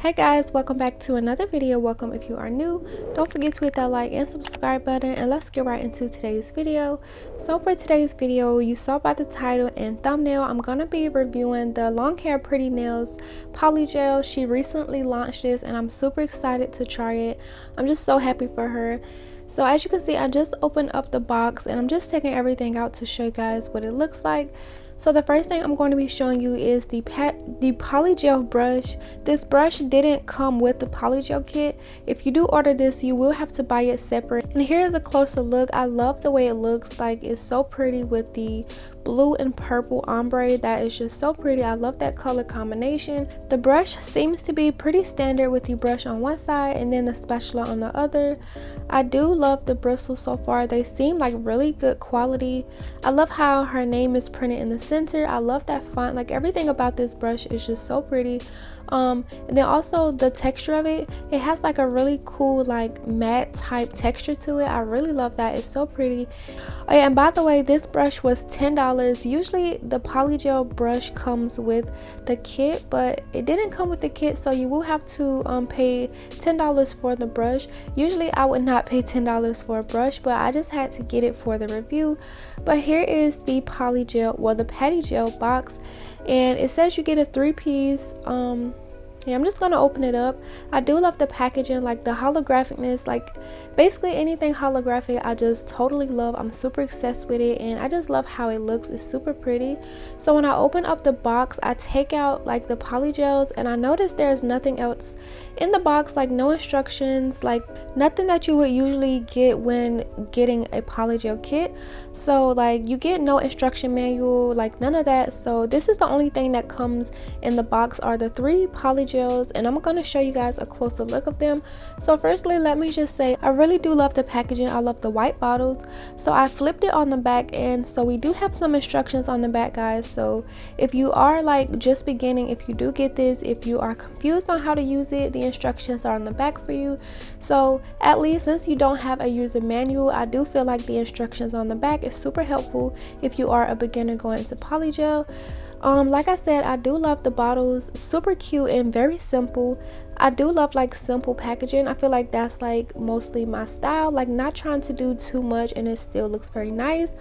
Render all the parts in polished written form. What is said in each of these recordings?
Hey guys, welcome back to another video. Welcome if you are new. Don't forget to hit that like and subscribe button, and let's get right into today's video. So for today's video, you saw by the title and thumbnail, I'm gonna be reviewing the LongHairPrettyNails Polygel. She recently launched this and I'm super excited to try it. I'm just so happy for her. So as you can see, I just opened up the box and I'm just taking everything out to show you guys what it looks like. So the first thing I'm going to be showing you is the Polygel brush. This brush didn't come with the Polygel kit. If you do order this, you will have to buy it separate. And here is a closer look. I love the way it looks. Like, it's so pretty with the blue and purple ombre. That is just so pretty. I love that color combination. The brush seems to be pretty standard with the brush on one side and then the spatula on the other. I do love the bristles so far. They seem like really good quality. I love how her name is printed in the center. I love that font. Like, everything about this brush is just so pretty. And then also the texture of it, it has like a really cool like matte type texture to it. I really love that. It's so pretty. Oh yeah, and by the way, this brush was $10. Usually the Polygel brush comes with the kit, but it didn't come with the kit, so you will have to pay $10 for the brush. Usually I would not pay $10 for a brush, but I just had to get it for the review. But here is the Polygel, well, the Pettigel box, and it says you get a 3-piece. Yeah, I'm just gonna open it up. I do love the packaging, like the holographicness, like basically anything holographic I just totally love. I'm super obsessed with it, and I just love how it looks. It's super pretty. So when I open up the box, I take out like the polygels, and I notice there's nothing else in the box, like no instructions, like nothing that you would usually get when getting a polygel kit. So like you get no instruction manual, like none of that. So this is the only thing that comes in the box are the 3 polygels, and I'm going to show you guys a closer look of them. So firstly, let me just say I really do love the packaging. I love the white bottles. So I flipped it on the back, and so we do have some instructions on the back, guys. So if you are like just beginning, if you do get this, if you are confused on how to use it, the instructions are on the back for you. So at least since you don't have a user manual, I do feel like the instructions on the back is super helpful if you are a beginner going into polygel. Like I said, I do love the bottles. Super cute and very simple. I do love like simple packaging. I feel like that's like mostly my style, like not trying to do too much and it still looks very nice.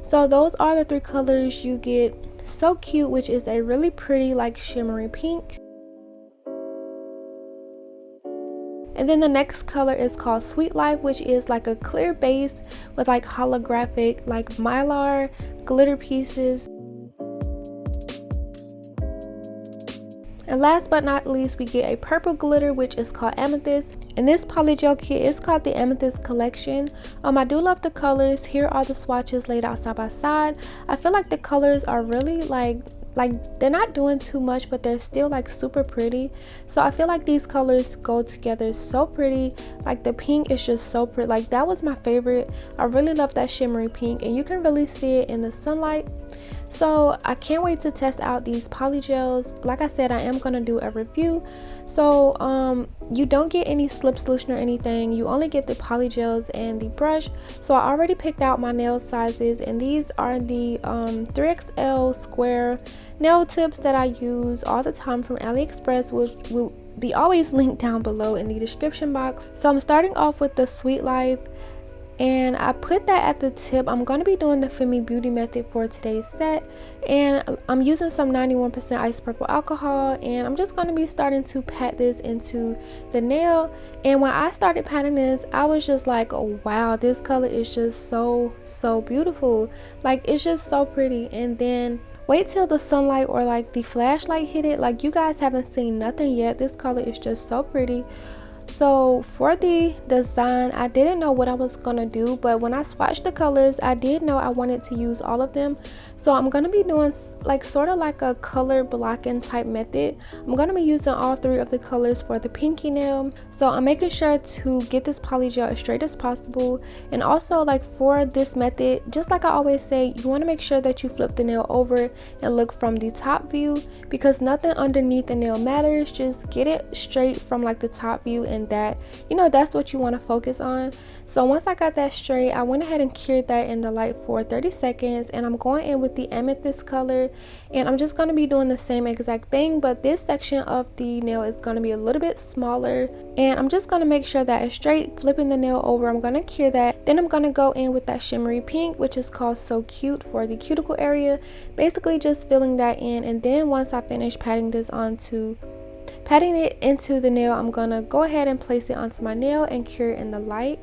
So those are the 3 colors you get. So cute, which is a really pretty like shimmery pink. And then the next color is called Sweet Life, which is like a clear base with like holographic like mylar glitter pieces. And last but not least, we get a purple glitter, which is called Amethyst. And this polygel kit is called the Amethyst collection. I do love the colors. Here are the swatches laid out side by side. I feel like the colors are really like they're not doing too much, but they're still like super pretty. So I feel like these colors go together so pretty. Like the pink is just so pretty. Like that was my favorite. I really love that shimmery pink, and you can really see it in the sunlight. So I can't wait to test out these polygels. Like I said, I am gonna do a review. So you don't get any slip solution or anything. You only get the polygels and the brush. So I already picked out my nail sizes, and these are the 3XL square nail tips that I use all the time from AliExpress, which will be always linked down below in the description box. So I'm starting off with the Sweet Life, and I put that at the tip. I'm going to be doing the Femi Beauty method for today's set, and I'm using some 91% ice purple alcohol, and I'm just going to be starting to pat this into the nail. And when I started patting this, I was just like, oh wow, this color is just so beautiful. Like, it's just so pretty. And then wait till the sunlight or like the flashlight hit it. Like, you guys haven't seen nothing yet. This color is just so pretty. So for the design, I didn't know what I was gonna do, but when I swatched the colors, I did know I wanted to use all of them. So I'm gonna be doing like sort of like a color blocking type method. I'm gonna be using all 3 of the colors for the pinky nail. So I'm making sure to get this polygel as straight as possible. And also, like for this method, just like I always say, you want to make sure that you flip the nail over and look from the top view, because nothing underneath the nail matters. Just get it straight from like the top view, and that, you know, that's what you want to focus on. So once I got that straight, I went ahead and cured that in the light for 30 seconds, and I'm going in with the amethyst color, and I'm just going to be doing the same exact thing, but this section of the nail is going to be a little bit smaller, and I'm just going to make sure that it's straight. Flipping the nail over, I'm going to cure that. Then I'm going to go in with that shimmery pink, which is called So Cute, for the cuticle area, basically just filling that in. And then once I finish patting it into the nail, I'm gonna go ahead and place it onto my nail and cure it in the light.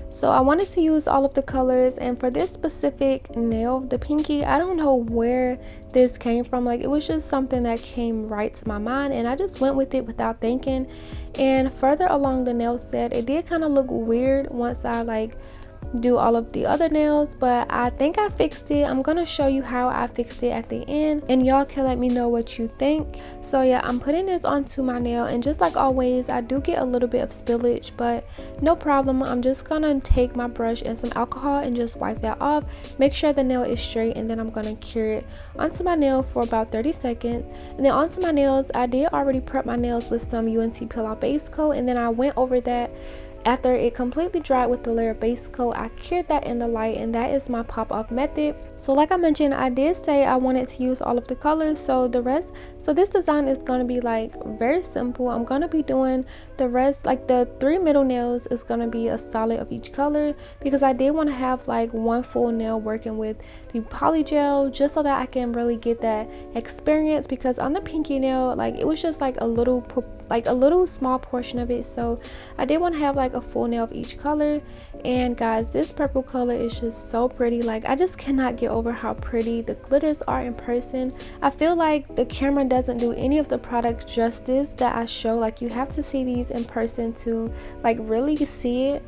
So I wanted to use all of the colors, and for this specific nail, the pinky, I don't know where this came from. Like, it was just something that came right to my mind, and I just went with it without thinking. And further along the nail set, it did kind of look weird once I like do all of the other nails, but I think I fixed it. I'm gonna show you how I fixed it at the end, and y'all can let me know what you think. So yeah, I'm putting this onto my nail, and just like always, I do get a little bit of spillage, but no problem. I'm just gonna take my brush and some alcohol and just wipe that off, make sure the nail is straight, and then I'm gonna cure it onto my nail for about 30 seconds. And then onto my nails, I did already prep my nails with some UNT Peel Out base coat, and then I went over that. After it completely dried with the layer of base coat, I cured that in the light, and that is my pop off method. So like I mentioned, I did say I wanted to use all of the colors, so this design is going to be like very simple. I'm going to be doing the rest, like the 3 middle nails is going to be a solid of each color, because I did want to have like one full nail working with the polygel, just so that I can really get that experience, because on the pinky nail, like it was just like a little small portion of it, so I did want to have like a full nail of each color. And guys, this purple color is just so pretty. Like, I just cannot get over how pretty the glitters are in person. I feel like the camera doesn't do any of the products justice that I show. Like, you have to see these in person to like really see it.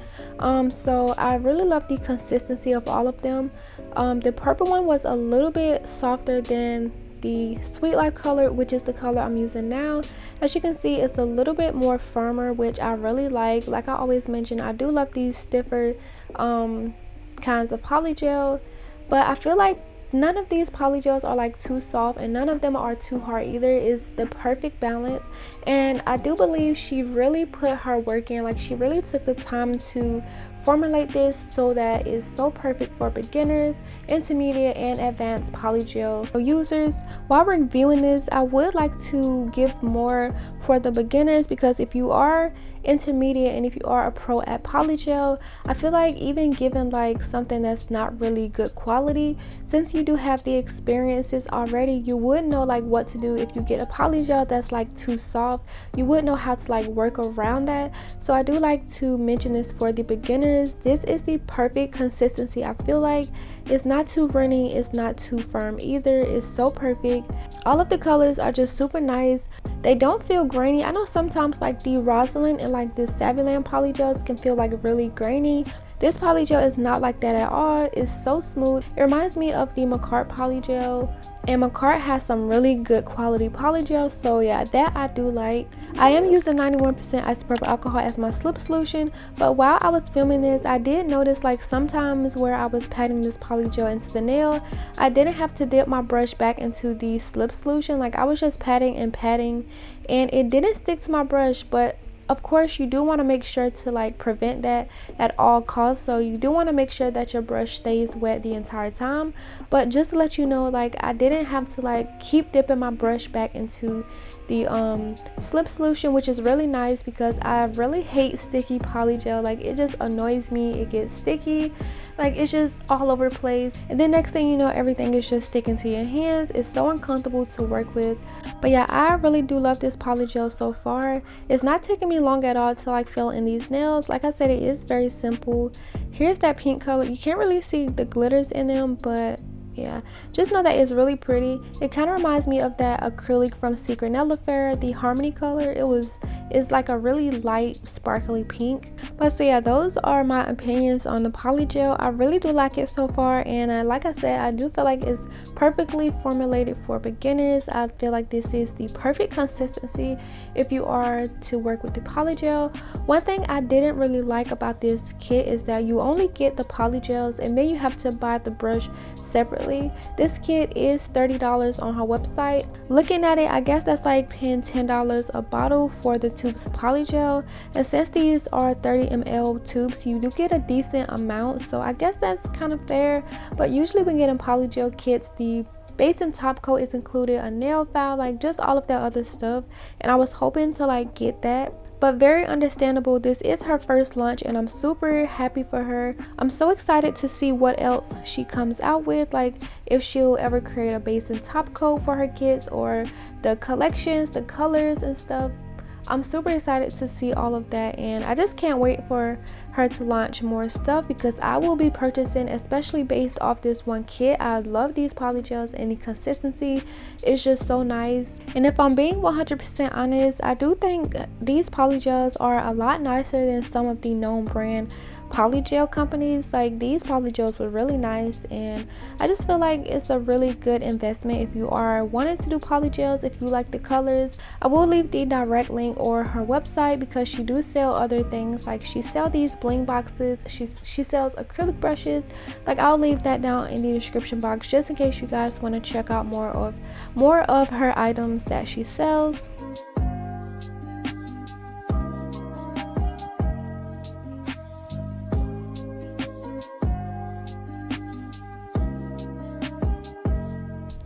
So I really love the consistency of all of them. The purple one was a little bit softer than the Sweet Life color, which is the color I'm using now. As you can see, it's a little bit more firmer, which I really like. Like I always mention, I do love these stiffer kinds of polygel, but I feel like none of these polygels are like too soft, and none of them are too hard either. It's the perfect balance, and I do believe she really put her work in. Like, she really took the time to formulate this so that it's so perfect for beginners, intermediate, and advanced polygel users. While reviewing this, I would like to give more for the beginners, because if you are intermediate and if you are a pro at polygel, I feel like even given like something that's not really good quality, since you do have the experiences already, you would know like what to do if you get a polygel that's like too soft. You would know how to like work around that. So I do like to mention this for the beginners. This is the perfect consistency. I feel like it's not too runny, it's not too firm either. It's so perfect. All of the colors are just super nice. They don't feel grainy. I know sometimes like the Rosalind and like the Saviland polygels can feel like really grainy. This polygel is not like that at all. It's so smooth. It reminds me of the makartt polygel, and makartt has some really good quality polygel, so yeah, that I do like. I am using 91% isopropyl alcohol as my slip solution, but while I was filming this, I did notice like sometimes where I was patting this polygel into the nail, I didn't have to dip my brush back into the slip solution. Like, I was just patting and it didn't stick to my brush. But of course, you do want to make sure to like prevent that at all costs, so you do want to make sure that your brush stays wet the entire time. But just to let you know, like, I didn't have to like keep dipping my brush back into the slip solution, which is really nice, because I really hate sticky polygel. Like, it just annoys me. It gets sticky, like it's just all over the place, and then next thing you know, everything is just sticking to your hands. It's so uncomfortable to work with. But yeah, I really do love this polygel so far. It's not taking me long at all to like fill in these nails. Like I said, it is very simple. Here's that pink color. You can't really see the glitters in them, but yeah, just know that it's really pretty. It kind of reminds me of that acrylic from Secret Ellafera, the Harmony color. It's like a really light sparkly pink. But so yeah, those are my opinions on the polygel. I really do like it so far, and like I said, I do feel like it's perfectly formulated for beginners. I feel like this is the perfect consistency if you are to work with the polygel. One thing I didn't really like about this kit is that you only get the polygels and then you have to buy the brush separately. This kit is $30 on her website. Looking at it, I guess that's like paying $10 a bottle for the tubes of polygel, and since these are 30 ml tubes, you do get a decent amount, so I guess that's kind of fair. But usually when getting polygel kits, the base and top coat is included, a nail file, like just all of that other stuff, and I was hoping to like get that. But very understandable, this is her first launch and I'm super happy for her. I'm so excited to see what else she comes out with, like if she'll ever create a base and top coat for her kits, or the collections, the colors and stuff. I'm super excited to see all of that, and I just can't wait for her to launch more stuff because I will be purchasing, especially based off this one kit. I love these polygels and the consistency is just so nice. And if I'm being 100% honest, I do think these polygels are a lot nicer than some of the known brand polygel companies. Like these polygels were really nice, and I just feel like it's a really good investment if you are wanting to do polygels, if you like the colors. I will leave the direct link or her website because she do sell other things, like she sells these bling boxes, she sells acrylic brushes. Like I'll leave that down in the description box just in case you guys want to check out more of her items that she sells.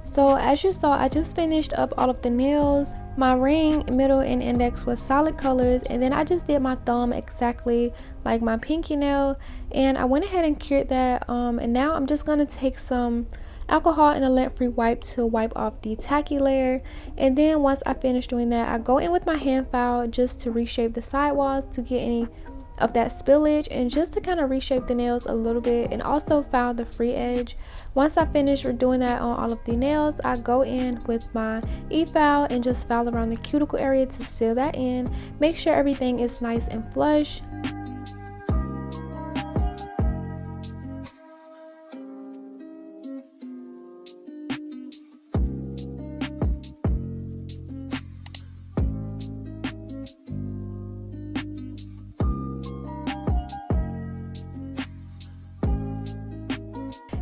So as you saw, I just finished up all of the nails. My ring, middle, and index was solid colors, and then I just did my thumb exactly like my pinky nail, and I went ahead and cured that. And now I'm just gonna take some alcohol and a lint-free wipe to wipe off the tacky layer, and then once I finish doing that, I go in with my hand file just to reshape the sidewalls to get any of that spillage and just to kind of reshape the nails a little bit, and also file the free edge. Once I finish doing that on all of the nails, I go in with my e-file and just file around the cuticle area to seal that in, make sure everything is nice and flush.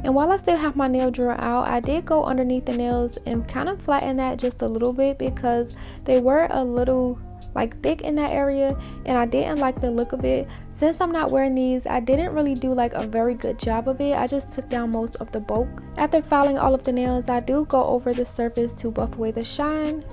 And while I still have my nail drawer out, I did go underneath the nails and kind of flatten that just a little bit because they were a little like thick in that area and I didn't like the look of it. Since I'm not wearing these, I didn't really do like a very good job of it. I just took down most of the bulk. After filing all of the nails, I do go over the surface to buff away the shine.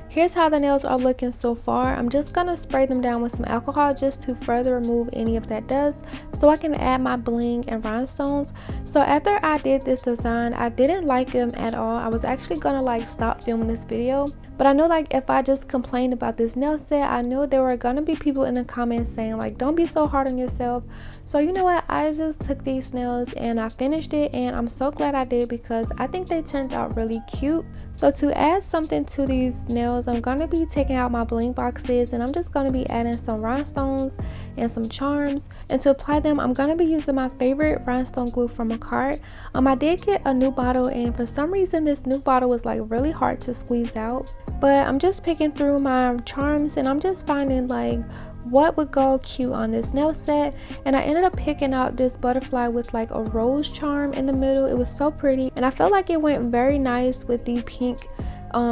Here's how the nails are looking so far. I'm just gonna spray them down with some alcohol just to further remove any of that dust so I can add my bling and rhinestones. So after I did this design, I didn't like them at all. I was actually gonna like stop filming this video, but I know like if I just complained about this nail set, I knew there were gonna be people in the comments saying like don't be so hard on yourself. So you know what, I just took these nails and I finished it, and I'm so glad I did because I think they turned out really cute. So to add something to these nails, I'm gonna be taking out my bling boxes and I'm just gonna be adding some rhinestones and some charms, and to apply them I'm gonna be using my favorite rhinestone glue from makartt. I did get a new bottle, and for some reason this new bottle was like really hard to squeeze out, but I'm just picking through my charms and I'm just finding like what would go cute on this nail set, and I ended up picking out this butterfly with like a rose charm in the middle. It was so pretty and I felt like it went very nice with the pink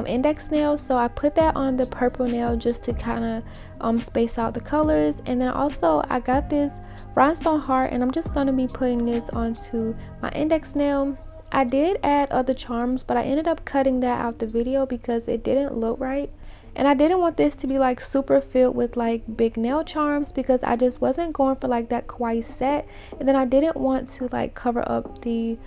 index nail, so I put that on the purple nail just to kind of space out the colors. And then also I got this rhinestone heart and I'm just going to be putting this onto my index nail. I did add other charms, but I ended up cutting that out the video because it didn't look right. and I didn't want this to be like super filled with like big nail charms because I just wasn't going for like that kawaii set, and then I didn't want to like cover up the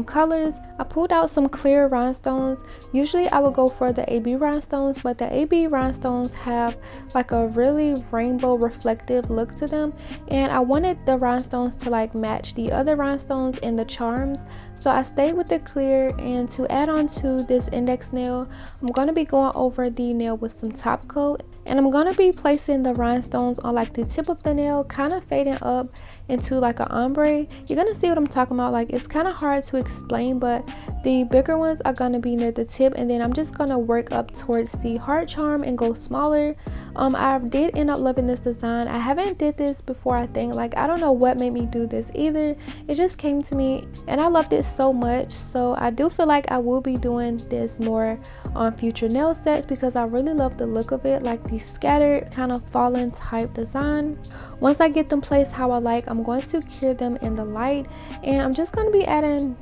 colors. I pulled out some clear rhinestones. Usually I would go for the AB rhinestones, but the AB rhinestones have like a really rainbow reflective look to them, and I wanted the rhinestones to like match the other rhinestones in the charms, so I stayed with the clear. And to add on to this index nail, I'm going to be going over the nail with some top coat, and I'm going to be placing the rhinestones on like the tip of the nail, kind of fading up into like an ombre. You're gonna see what I'm talking about. Like, it's kind of hard to explain, but the bigger ones are gonna be near the tip, and then I'm just gonna work up towards the heart charm and go smaller. I did end up loving this design. I haven't did this before. I think, like, I don't know what made me do this either. It just came to me and I loved it so much, so I do feel like I will be doing this more on future nail sets because I really love the look of it, like the scattered kind of fallen type design. Once I get them placed how I like, I'm going to cure them in the light, and I'm just going to be adding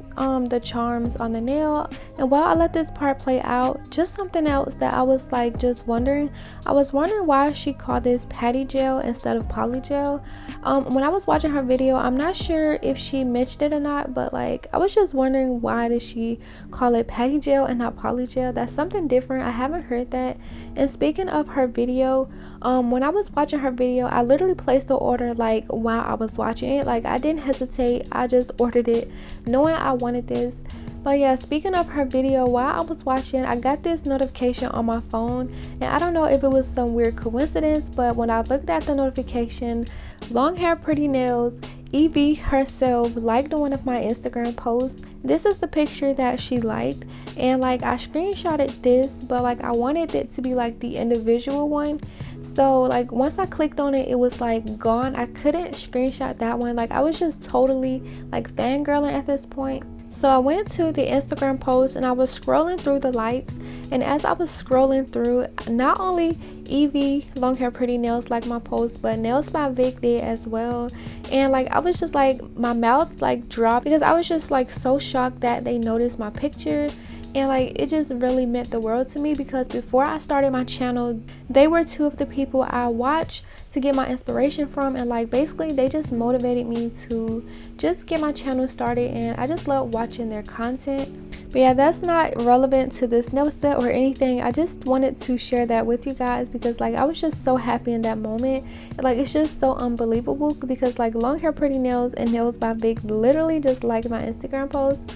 the charms on the nail. And while I let this part play out, just something else that I was like just wondering, I was wondering why she called this patty gel instead of polygel. When I was watching her video, I'm not sure if she mentioned it or not, but like I was just wondering, why did she call it patty gel and not polygel? That's something different. I haven't heard that. And speaking of her video, when I was watching her video, I literally placed the order like while I was watching it. Like, I didn't hesitate, I just ordered it knowing I wanted this. But yeah, speaking of her video, while I was watching, I got this notification on my phone, and I don't know if it was some weird coincidence, but when I looked at the notification, LongHairPrettyNails Evie herself liked one of my Instagram posts. This is the picture that she liked, and like I screenshotted this, but like I wanted it to be like the individual one. So like once I clicked on it, it was like gone. I couldn't screenshot that one. Like, I was just totally like fangirling at this point. So I went to the Instagram post and I was scrolling through the likes, and as I was scrolling through, not only Evie LongHairPrettyNails liked my post, but Nails by Vic did as well. And like I was just like, my mouth like dropped because I was just like so shocked that they noticed my picture. And like it just really meant the world to me because before I started my channel, they were two of the people I watched to get my inspiration from, and like basically they just motivated me to just get my channel started, and I just love watching their content. But yeah, that's not relevant to this nail set or anything. I just wanted to share that with you guys because like I was just so happy in that moment, and like it's just so unbelievable because like LongHairPrettyNails and Nails by Vic literally just liked my Instagram post.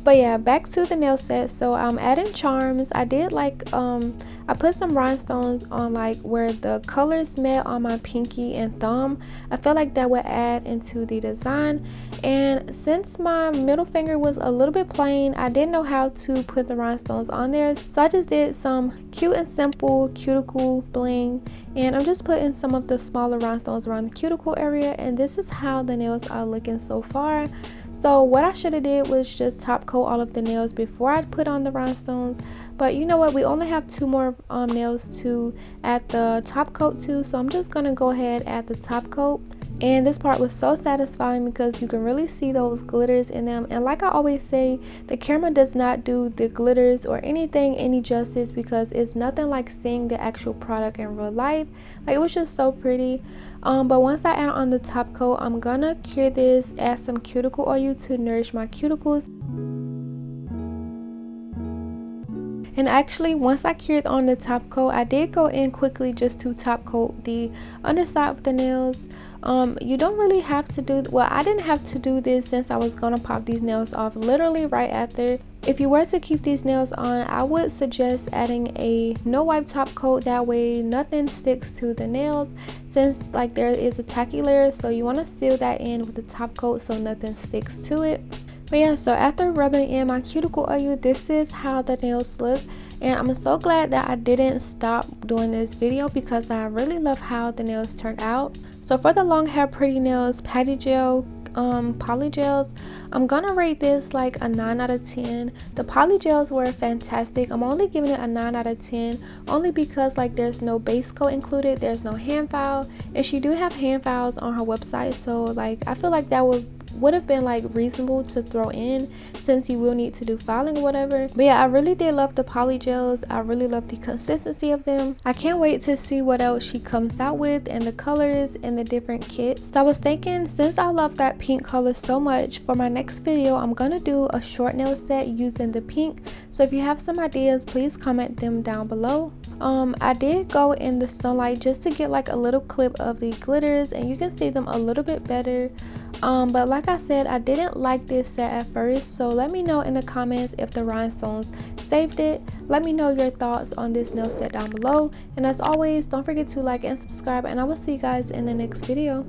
But yeah, back to the nail set. So I'm adding charms. I did like I put some rhinestones on like where the colors met on my pinky and thumb. I felt like that would add into the design, and since my middle finger was a little bit plain, I didn't know how to put the rhinestones on there, so I just did some cute and simple cuticle bling, and I'm just putting some of the smaller rhinestones around the cuticle area. And this is how the nails are looking so far. So what I should have did was just top coat all of the nails before I put on the rhinestones, but you know what, we only have two more nails to add the top coat to, so I'm just gonna go ahead add the top coat. And this part was so satisfying because you can really see those glitters in them, and like I always say, the camera does not do the glitters or anything any justice because it's nothing like seeing the actual product in real life. Like, it was just so pretty. But once I add on the top coat, I'm gonna cure this, add some cuticle oil to nourish my cuticles. And actually, once I cured on the top coat, I did go in quickly just to top coat the underside of the nails. You don't really have to do, well, I didn't have to do this since I was gonna pop these nails off literally right after. If you were to keep these nails on, I would suggest adding a no wipe top coat, that way nothing sticks to the nails, since like there is a tacky layer, so you want to seal that in with the top coat so nothing sticks to it. But yeah, so after rubbing in my cuticle oil, this is how the nails look, and I'm so glad that I didn't stop doing this video because I really love how the nails turned out. So for the LongHairPrettyNails patty gel polygels, I'm gonna rate this like a 9 out of 10. The polygels were fantastic. I'm only giving it a 9 out of 10 only because like there's no base coat included, there's no hand file, and she do have hand files on her website, so like I feel like that would would have been like reasonable to throw in, since you will need to do filing or whatever. But yeah, I really did love the polygels. I really love the consistency of them. I can't wait to see what else she comes out with and the colors and the different kits. So I was thinking, since I love that pink color so much, for my next video I'm gonna do a short nail set using the pink. So if you have some ideas, please comment them down below. I did go in the sunlight just to get like a little clip of the glitters, and you can see them a little bit better. But like I said, I didn't like this set at first, so let me know in the comments if the rhinestones saved it. Let me know your thoughts on this nail set down below, and as always, don't forget to like and subscribe, and I will see you guys in the next video.